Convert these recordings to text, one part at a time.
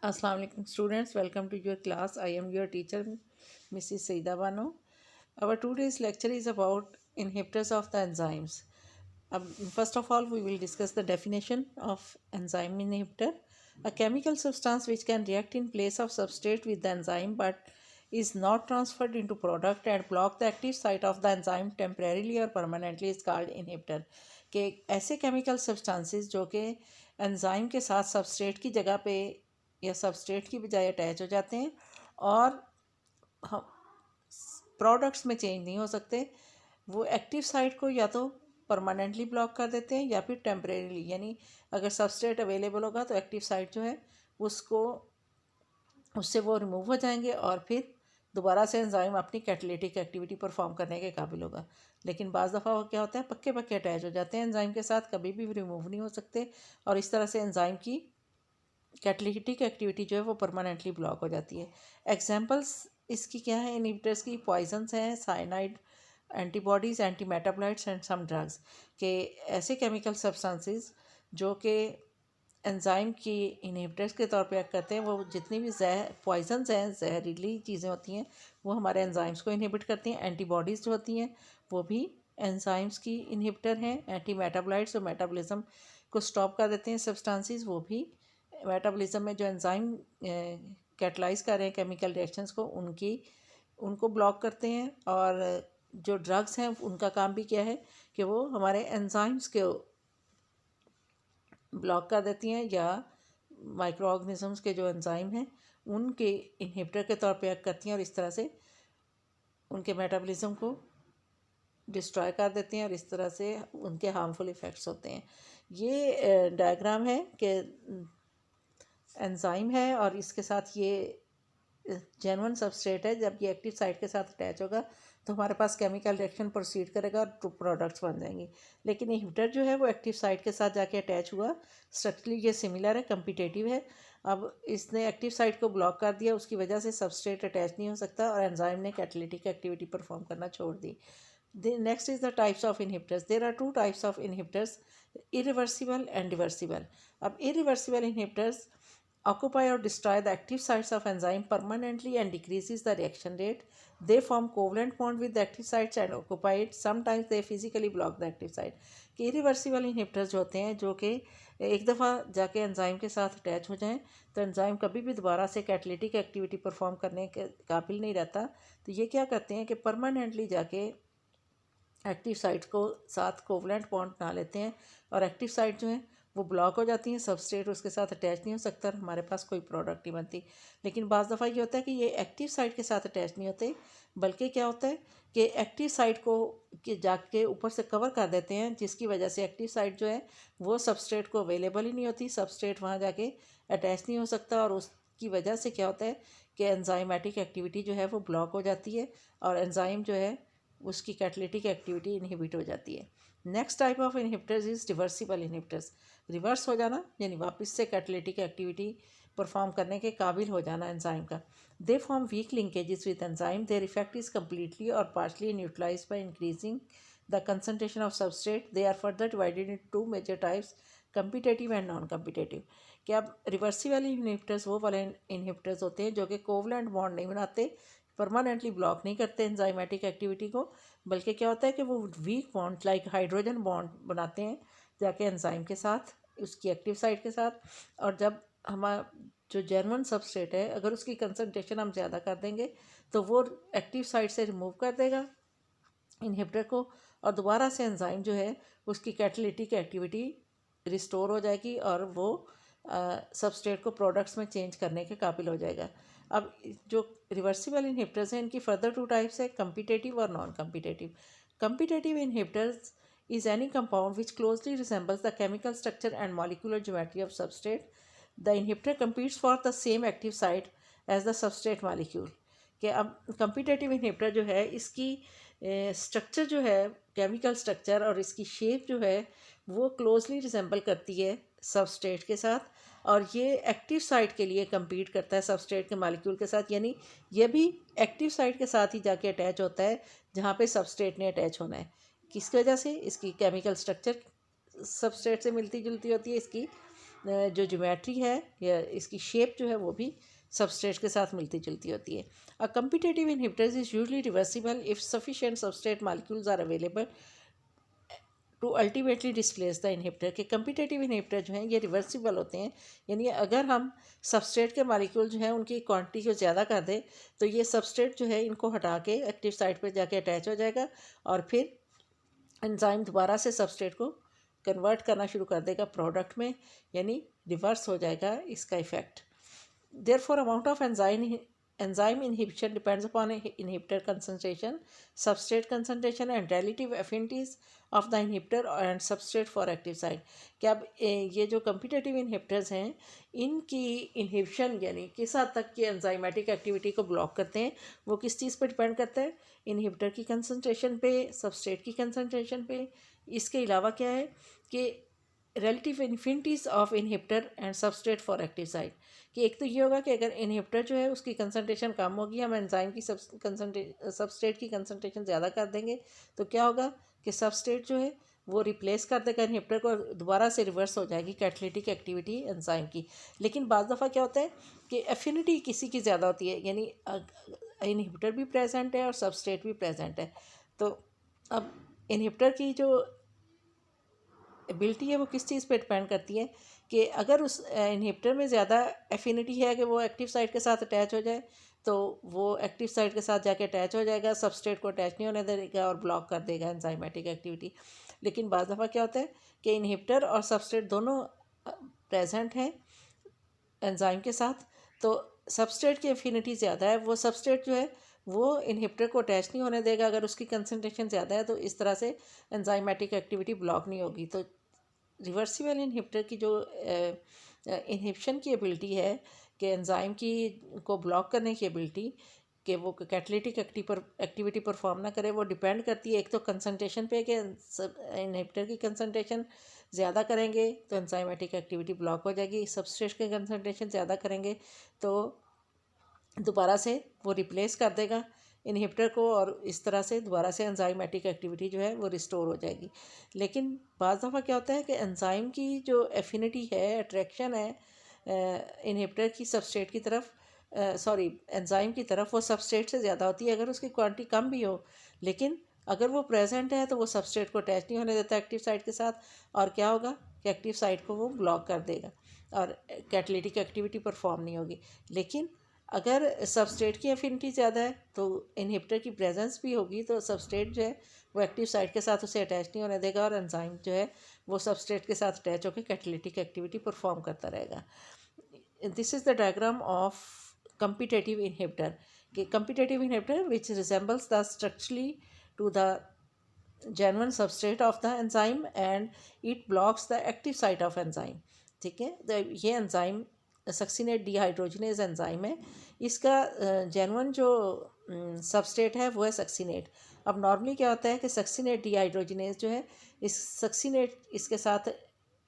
Assalamu alaikum students, welcome to your class. I am your teacher Mrs. Saida Bano. Our today's lecture is about inhibitors of the enzymes. First of all, we will discuss the definition of enzyme inhibitor. A chemical substance which can react in place of substrate with the enzyme but is not transferred into product and block the active site of the enzyme temporarily or permanently is called inhibitor. कि ऐसे chemical substances जो कि enzyme के साथ substrate की जगह पे या सबस्ट्रेट की बजाय अटैच हो जाते हैं और हम प्रोडक्ट्स में चेंज नहीं हो सकते, वो एक्टिव साइट को या तो परमानेंटली ब्लॉक कर देते हैं या फिर टेम्परेरीली, यानी अगर सबस्ट्रेट अवेलेबल होगा तो एक्टिव साइट जो है उसको उससे वो रिमूव हो जाएंगे और फिर दोबारा से एंजाइम अपनी कैटालिटिक एक्टिविटी परफॉर्म करने के काबिल होगा। लेकिन बाज़ दफ़ा वो क्या होता है, पक्के पक्के अटैच हो जाते हैं एंजाइम के साथ, कभी भी रिमूव नहीं हो सकते और इस तरह से एंजाइम की कैटालिटिक एक्टिविटी जो है वो परमानेंटली ब्लॉक हो जाती है। एग्जांपल्स इसकी क्या है इनहिबिटर्स की? पॉइजन्स हैं, cyanide, antibodies, anti metabolites and some drugs के ऐसे केमिकल सब्सटेंसेस जो कि एंजाइम की इनहिबिटर्स के तौर पे एक्ट करते हैं। वो जितनी भी पॉइजन्स हैं, जहरीली चीज़ें होती हैं, वो हमारे एंजाइम्स को इनहिबिट करती हैं। एंटीबॉडीज़ जो होती हैं वो भी एंजाइम्स की इनहिबिटर हैं। एंटी मेटाबोलाइट्स जो मेटाबॉलिज्म को स्टॉप कर देते हैं सब्सटेंसेस, वो भी मेटाबॉलिज्म में जो एंजाइम कैटलाइज कर रहे हैं केमिकल रिएक्शंस को उनको ब्लॉक करते हैं। और जो ड्रग्स हैं उनका काम भी क्या है कि वो हमारे एंजाइम्स को ब्लॉक कर देती हैं या माइक्रो ऑर्गेनिजम्स के जो एंजाइम हैं उनके इनहिबिटर के तौर पे एक्ट करती हैं और इस तरह से उनके मेटाबॉलिज्म को डिस्ट्रॉय कर देती हैं और इस तरह से उनके हार्मफुल इफ़ेक्ट्स होते हैं। ये डायग्राम है कि एंजाइम है और इसके साथ ये जेन्युइन सबस्ट्रेट है। जब ये एक्टिव साइट के साथ अटैच होगा तो हमारे पास केमिकल रिएक्शन प्रोसीड करेगा और टू प्रोडक्ट्स बन जाएंगी। लेकिन इनहिबिटर जो है वो एक्टिव साइट के साथ जाके अटैच हुआ, स्ट्रक्चरली ये सिमिलर है, कम्पिटेटिव है। अब इसने एक्टिव साइट को ब्लॉक कर दिया, उसकी वजह से सबस्ट्रेट अटैच नहीं हो सकता और एंजाइम ने कैटालिटिक एक्टिविटी परफॉर्म करना छोड़ दी। Next is the types of inhibitors. There are two types of inhibitors, irreversible and reversible. अब irreversible inhibitors occupy or destroy the active sites of enzyme permanently and decreases the reaction rate. They form covalent bond with the active sites and occupy it. Sometimes they physically block the active site. कि irreversible inhibitors जो होते हैं, जो कि एक दफ़ा जाके enzyme के साथ अटैच हो जाएं तो एंजाइम कभी भी दोबारा से कैटालिटिक एक्टिविटी परफॉर्म करने के काबिल नहीं रहता। तो ये क्या करते हैं कि परमानेंटली जाके एक्टिव साइट को साथ कोवलेंट बॉन्ड बना लेते हैं और एक्टिव साइट जो है वो ब्लॉक हो जाती हैं, सबस्ट्रेट उसके साथ अटैच नहीं हो सकता और हमारे पास कोई प्रोडक्ट नहीं बनती। लेकिन बाज़ दफ़ा ये होता है कि ये एक्टिव साइट के साथ अटैच नहीं होते, बल्कि क्या होता है कि एक्टिव साइट को कि जाके ऊपर से कवर कर देते हैं, जिसकी वजह से एक्टिव साइट जो है वो सबस्ट्रेट को अवेलेबल ही नहीं होती, सबस्ट्रेट वहाँ जाके अटैच नहीं हो सकता और उसकी वजह से क्या होता है कि एंजाइमेटिक एक्टिविटी जो है वो ब्लॉक हो जाती है और एंजाइम जो है उसकी कैटालिटिक एक्टिविटी इनहिबिट हो जाती है। Next type of inhibitors is reversible inhibitors. Reverse हो जाना यानी वापस से कैटालिटिक एक्टिविटी परफॉर्म करने के काबिल हो जाना एंजाइम का। They form weak linkages with enzyme. Their effect is completely or partially neutralize by increasing the concentration of substrate. They are further divided in two major types, competitive and non competitive. क्या reversible inhibitors वो वाले inhibitors होते हैं जो कि covalent bond नहीं बनाते, permanently block नहीं करते एंजाइमेटिक एक्टिविटी को, बल्कि क्या होता है कि वो weak bond like hydrogen bond बनाते हैं जाके एंजाइम के साथ, उसकी एक्टिव साइट के साथ। और जब हमारा जो जेन्युइन सबस्ट्रेट है अगर उसकी कंसनट्रेशन हम ज़्यादा कर देंगे तो वो एक्टिव साइट से रिमूव कर देगा इनहिबिटर को और दोबारा से एंजाइम जो है उसकी कैटालिटिक एक्टिविटी रिस्टोर हो जाएगी और वो सबस्ट्रेट को प्रोडक्ट्स में चेंज करने के काबिल हो जाएगा। अब जो रिवर्सिबल इनहिबिटर्स हैं इनकी फर्दर टू टाइप्स है, कम्पिटेटिव और non competitive. Competitive inhibitors is any compound which closely resembles the chemical structure and molecular geometry of substrate. The inhibitor competes for the same active site as the substrate molecule. कि अब competitive inhibitor जो है इसकी structure जो है, chemical structure और इसकी shape जो है वो क्लोजली रिसेंबल करती है सबस्ट्रेट के साथ और ये एक्टिव साइट के लिए compete करता है सबस्ट्रेट के मालिक्यूल के साथ, यानी ये भी एक्टिव साइट के साथ ही जाके अटैच होता है जहाँ पे सबस्ट्रेट ने अटैच होना है। किसकी वजह से? इसकी केमिकल स्ट्रक्चर सबस्ट्रेट से मिलती जुलती होती है, इसकी जो ज्योमेट्री है या इसकी शेप जो है वो भी सबस्ट्रेट के साथ मिलती जुलती होती है. A competitive inhibitors is usually reversible if sufficient substrate molecules are available to ultimately displace the inhibitor. के कम्पिटिटिव इनहिबिटर जो हैं ये रिवर्सिबल होते हैं, यानी अगर हम सबस्ट्रेट के मॉलिक्यूल जो हैं उनकी क्वांटिटी को ज़्यादा कर दें तो ये सबस्ट्रेट जो है इनको हटा के एक्टिव साइट पर जाके अटैच हो जाएगा और फिर एंजाइम दोबारा से सबस्ट्रेट को कन्वर्ट करना शुरू कर देगा प्रोडक्ट में, यानी रिवर्स हो जाएगा इसका effect. Therefore, amount of enzyme inhibition depends upon inhibitor concentration, substrate concentration, and relative affinities of the inhibitor and substrate for active site. कि अब ये जो competitive inhibitors हैं इनकी inhibition यानी किस हद तक की enzymatic activity को block करते हैं वो किस चीज़ पर depend करता है, inhibitor की concentration पे, substrate की concentration पे. इसके अलावा क्या है कि relative affinities of inhibitor and substrate for active site. कि एक तो ये होगा कि अगर इनहिबिटर जो है उसकी कंसंट्रेशन कम होगी, हम एंजाइम की सबस्ट्रेट की कंसंट्रेशन ज़्यादा कर देंगे तो क्या होगा कि सबस्ट्रेट जो है वो रिप्लेस कर देगा इनहिबिटर को, दोबारा से रिवर्स हो जाएगी कैटालिटिक एक्टिविटी एंजाइम की. लेकिन बाज़ दफ़ा क्या होता है कि एफिनिटी किसी की ज़्यादा होती है, यानी इनहिबिटर भी प्रेजेंट है और सबस्ट्रेट भी प्रेजेंट है. तो अब इनहिबिटर की जो एबिलिटी है वो किस चीज़ पे डिपेंड करती है कि अगर उस इनहिबिटर में ज़्यादा एफिनिटी है कि वो एक्टिव साइट के साथ अटैच हो जाए तो वो एक्टिव साइट के साथ जाके अटैच हो जाएगा, सबस्ट्रेट को अटैच नहीं होने देगा और ब्लॉक कर देगा एंजाइमेटिक एक्टिविटी. लेकिन बाज़ दफ़ा क्या होता है कि इनहिबिटर और सबस्ट्रेट दोनों प्रेजेंट हैं एंजाइम के साथ, तो सबस्ट्रेट की एफिनिटी ज़्यादा है, वो सबस्ट्रेट जो है वो इनहिबिटर को अटैच नहीं होने देगा अगर उसकी कंसनट्रेशन ज़्यादा है, तो इस तरह से एंजाइमेटिक एक्टिविटी ब्लॉक नहीं होगी. तो रिवर्सिबल इनहिबिटर की जो इनहिबिशन की एबिलिटी है कि एंजाइम की को ब्लॉक करने की एबिलिटी कि वो कैटालिटिक एक्टिविटी परफॉर्म ना करे, वो डिपेंड करती है एक तो कंसंट्रेशन पे कि इनहिबिटर की कंसंट्रेशन ज़्यादा करेंगे तो एंजाइमेटिक एक्टिविटी ब्लॉक हो जाएगी, सबस्ट्रेट की कंसंट्रेशन ज़्यादा करेंगे तो दोबारा से वो रिप्लेस कर देगा इनहिबिटर को और इस तरह से दोबारा से एंजाइमेटिक एक्टिविटी जो है वो रिस्टोर हो जाएगी. लेकिन बाज़ दफ़ा क्या होता है कि एंजाइम की जो एफिनिटी है, अट्रैक्शन है इनहिबिटर की सबस्ट्रेट की तरफ, सॉरी एंजाइम की तरफ, वो सबस्ट्रेट से ज़्यादा होती है अगर उसकी क्वांटिटी कम भी हो. लेकिन अगर वो प्रेजेंट है तो वो सबस्ट्रेट को अटैच नहीं होने देता एक्टिव साइट के साथ और क्या होगा कि एक्टिव साइट को वो ब्लॉक कर देगा और कैटालिटिक एक्टिविटी परफॉर्म नहीं होगी. लेकिन अगर सबस्ट्रेट की एफिनिटी ज़्यादा है तो इनहिबिटर की प्रेजेंस भी होगी तो सबस्ट्रेट जो है वो एक्टिव साइट के साथ उसे अटैच नहीं होने देगा और एंजाइम जो है वो सबस्ट्रेट के साथ अटैच होकर कैटालिटिक एक्टिविटी परफॉर्म करता रहेगा. This is the diagram of competitive inhibitor. कि competitive inhibitor which resembles the structurally to the genuine substrate of the enzyme and it blocks the active site of enzyme. ठीक है, तो ये enzyme succinate dehydrogenase enzyme है, इसका genuine जो substrate है वो है सक्सिनेट. अब नॉर्मली क्या होता है कि सक्सिनेट डिहाइड्रोजनेज जो है इस सक्सिनेट इसके साथ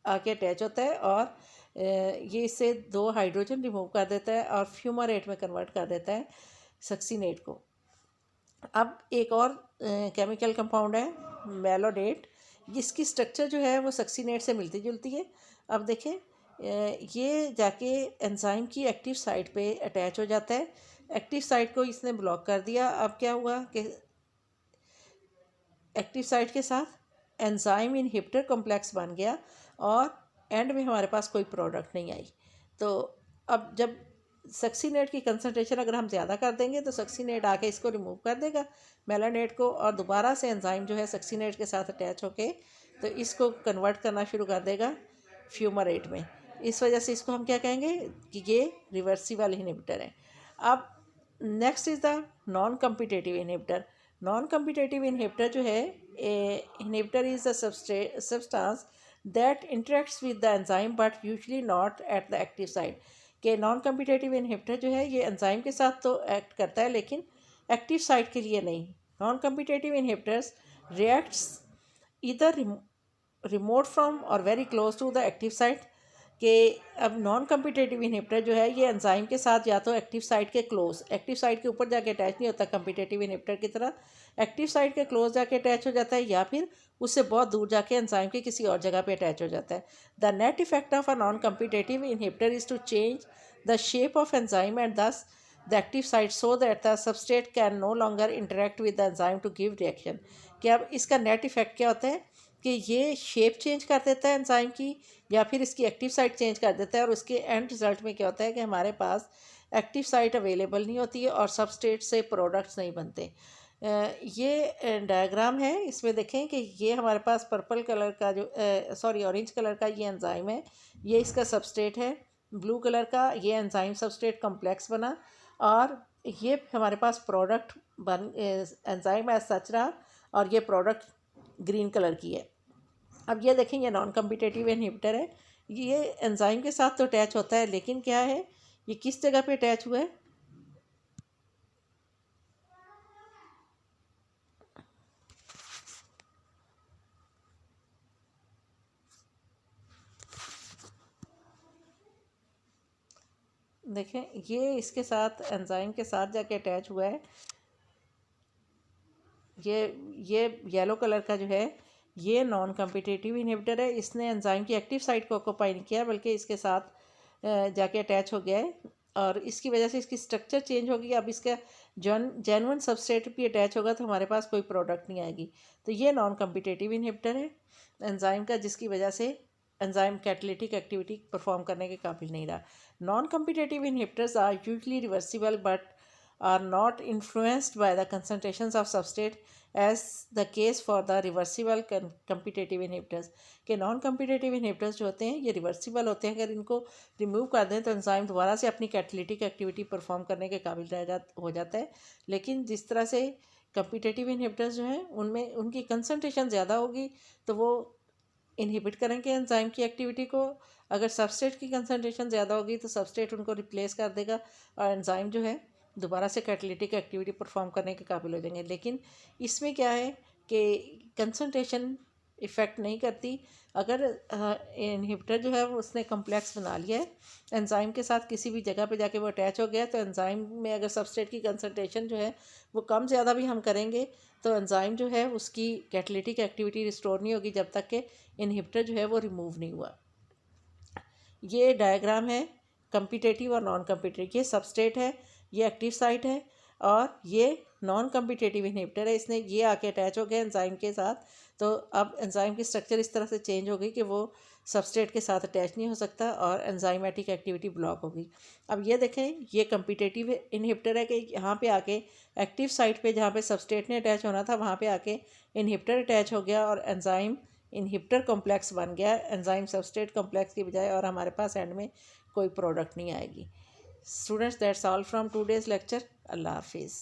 आके अटैच होता है और ये इससे 2 हाइड्रोजन रिमूव कर देता है और फ्यूमारेट में कन्वर्ट कर देता है सक्सिनेट को. अब एक और केमिकल कंपाउंड है मेलोडेट, जिसकी स्ट्रक्चर जो है वो सक्सिनेट से मिलती जुलती है. अब देखें ये जाके एंजाइम की एक्टिव साइट पे अटैच हो जाता है, एक्टिव साइट को इसने ब्लॉक कर दिया. अब क्या हुआ कि एक्टिव साइट के साथ एंजाइम इनहिबिटर कॉम्प्लेक्स बन गया और एंड में हमारे पास कोई प्रोडक्ट नहीं आई. तो अब जब सक्सीनेट की कंसनट्रेशन अगर हम ज़्यादा कर देंगे तो सक्सीनेट आके इसको रिमूव कर देगा मेलानेट को और दोबारा से एंजाइम जो है सक्सीनेट के साथ अटैच होके तो इसको कन्वर्ट करना शुरू कर देगा फ्यूमरेट में. इस वजह से इसको हम क्या कहेंगे कि ये रिवर्सिबल इनहिबिटर है. अब next is the non competitive inhibitor. Non competitive inhibitor जो है inhibitor is the substance that interacts with the enzyme but usually not at the active site. कि नॉन कम्पिटेटिव इनहिबिटर जो है ये एंजाइम के साथ तो एक्ट करता है लेकिन एक्टिव साइट के लिए नहीं. Non competitive inhibitors reacts either remote from or very close to the active site. कि अब नॉन कम्पिटेटिव इनहिबिटर जो है ये एंजाइम के साथ या तो एक्टिव साइट के क्लोज, एक्टिव साइट के ऊपर जाके अटैच नहीं होता कम्पिटेटिव इनहिबिटर की तरह, एक्टिव साइट के क्लोज जाके अटैच हो जाता है, या फिर उससे बहुत दूर जाके एंजाइम के किसी और जगह पे अटैच हो जाता है। The net effect of a non competitive inhibitor is to change the shape of enzyme and thus the active site so that the substrate can no longer interact with the enzyme to give reaction. कि अब इसका net effect क्या होता है कि ये shape change कर देता है एंजाइम की, या फिर इसकी एक्टिव साइट चेंज कर देता है, और उसके एंड रिजल्ट में क्या होता है कि हमारे पास एक्टिव साइट अवेलेबल नहीं होती है और सबस्ट्रेट से प्रोडक्ट्स नहीं बनते। ये डायग्राम है, इसमें देखें कि ये हमारे पास पर्पल कलर का जो सॉरी ऑरेंज कलर का ये एंजाइम है, ये इसका सबस्ट्रेट है, ब्लू कलर का ये एंजाइम सबस्ट्रेट कॉम्प्लेक्स बना, और ये हमारे पास प्रोडक्ट बन एंजाइम एज सच रहा, और ये प्रोडक्ट ग्रीन कलर की है। अब ये देखें ये नॉन कम्पिटेटिव इनहिबिटर है, ये एंजाइम के साथ तो अटैच होता है, लेकिन क्या है ये किस जगह पे अटैच हुआ है, देखें ये इसके साथ एंजाइम के साथ जाके अटैच हुआ है। ये येलो कलर का जो है ये नॉन कम्पिटेटिव इनहिबिटर है, इसने एंजाइम की एक्टिव साइट को ऑक्यूपाई नहीं किया बल्कि इसके साथ जाके अटैच हो गया है, और इसकी वजह से इसकी स्ट्रक्चर चेंज होगी। अब इसका जेन्युइन सबस्ट्रेट भी अटैच होगा तो हमारे पास कोई प्रोडक्ट नहीं आएगी। तो ये नॉन कम्पिटेटिव इनहिबिटर है एंजाइम का, जिसकी वजह से एंजाइम कैटालिटिक एक्टिविटी परफॉर्म करने के काबिल नहीं रहा। Non competitive inhibitors are usually reversible but are not influenced by the concentrations of substrate as the case for the reversible competitive inhibitors। के नॉन कम्पिटेटिव इनहिबिटर्स जो होते हैं ये रिवर्सिबल होते हैं, अगर इनको रिमूव कर दें तो एंजाइम दोबारा से अपनी कैटालिटिक एक्टिविटी परफॉर्म करने के काबिल हो जाता है। लेकिन जिस तरह से कम्पिटेटिव इनहिबिटर्स जो हैं उनमें उनकी कंसनट्रेशन ज़्यादा होगी तो वो इनहिबिट करेंगे एंजाइम की एक्टिविटी को, अगर सबस्ट्रेट की कंसनट्रेशन ज़्यादा होगी तो सबस्ट्रेट उनको रिप्लेस कर देगा और एंजाइम जो है दोबारा से कैटालिटिक एक्टिविटी परफॉर्म करने के काबिल हो जाएंगे। लेकिन इसमें क्या है कि कंसंट्रेशन इफ़ेक्ट नहीं करती। अगर इनहिबिटर जो है वो उसने कम्प्लेक्स बना लिया है एंजाइम के साथ, किसी भी जगह पे जाके वो अटैच हो गया, तो एंजाइम में अगर सबस्ट्रेट की कंसंट्रेशन जो है वो कम ज़्यादा भी हम करेंगे तो एंजाइम जो है उसकी कैटालिटिक एक्टिविटी रिस्टोर नहीं होगी जब तक कि इनहिबिटर जो है वो रिमूव नहीं हुआ। ये डायग्राम है कम्पिटेटिव और नॉन कम्पिटेटिव, ये सबस्ट्रेट है, ये एक्टिव साइट है, और ये नॉन कम्पिटेटिव इनहिबिटर है, इसने ये आके अटैच हो गया एंजाइम के साथ। तो अब एंजाइम की स्ट्रक्चर इस तरह से चेंज हो गई कि वो सबस्ट्रेट के साथ अटैच नहीं हो सकता और एंजाइमेटिक एक्टिविटी ब्लॉक होगी। अब ये देखें ये कम्पिटेटिव इनहिबिटर है कि यहाँ पे आके एक्टिव साइट पे जहाँ पे सबस्ट्रेट ने अटैच होना था वहाँ पे आके इनहिबिटर अटैच हो गया और एंजाइम इनहिबिटर कॉम्प्लेक्स बन गया एंजाइम सबस्ट्रेट कॉम्प्लेक्स की बजाय, और हमारे पास एंड में कोई प्रोडक्ट नहीं आएगी। Students that's all from today's lecture. अल्लाह हाफिज़।